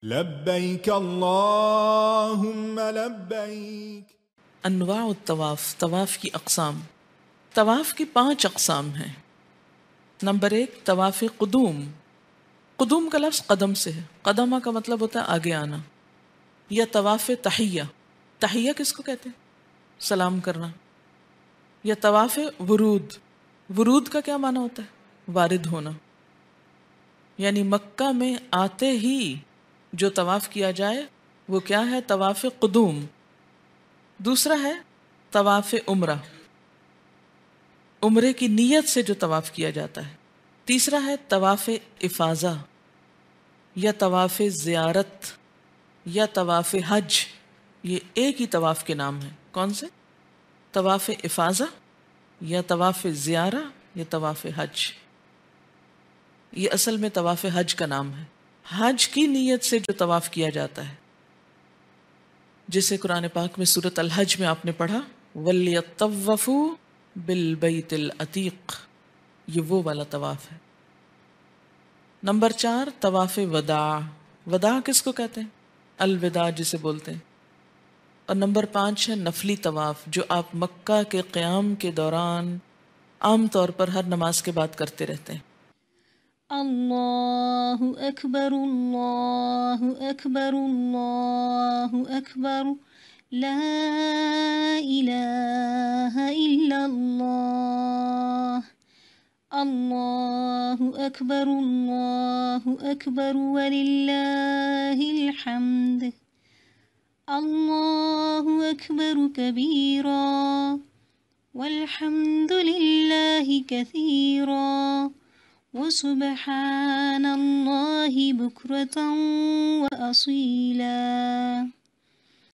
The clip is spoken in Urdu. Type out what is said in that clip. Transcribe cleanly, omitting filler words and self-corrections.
لبیک اللہم لبیک۔ انواع الطواف، طواف کی اقسام۔ طواف کی 5 اقسام ہیں۔ نمبر 1 طواف قدوم۔ قدوم کا لفظ قدم سے ہے، قدمہ کا مطلب ہوتا ہے آگے آنا۔ یا طواف تحیہ، تحیہ کس کو کہتے ہیں؟ سلام کرنا۔ یا طواف ورود، ورود کا کیا معنی ہوتا ہے؟ وارد ہونا، یعنی مکہ میں آتے ہی جو طواف کیا جائے وہ کیا ہے؟ طواف قدوم۔ دوسرا ہے طواف عمرہ، عمرے کی نیت سے جو طواف کیا جاتا ہے۔ تیسرا ہے طواف افاضہ یا طواف زیارت یا طواف حج۔ یہ ایک ہی طواف کے نام ہیں۔ کون سے؟ طواف افاضہ یا طواف زیارہ یا طواف حج۔ یہ اصل میں طواف حج کا نام ہے، حج کی نیت سے جو طواف کیا جاتا ہے، جسے قرآن پاک میں سورۃ الحج میں آپ نے پڑھا وَلْيَطَّوَّفُوا بِالْبَيْتِ الْعَتِيقِ، یہ وہ والا طواف ہے۔ نمبر 4 طواف وداع۔ وداع کس کو کہتے ہیں؟ الوداع جسے بولتے ہیں۔ اور نمبر 5 ہے نفلی طواف، جو آپ مکہ کے قیام کے دوران عام طور پر ہر نماز کے بعد کرتے رہتے ہیں۔ اللہ اکبر اللہ اکبر اللہ اکبر لا الہ الا اللہ اللہ اکبر وللہ الحمد اللہ اکبر کبیرا والحمد للہ کثیرا وسبحان اللہ بکرۃ وأصیلا۔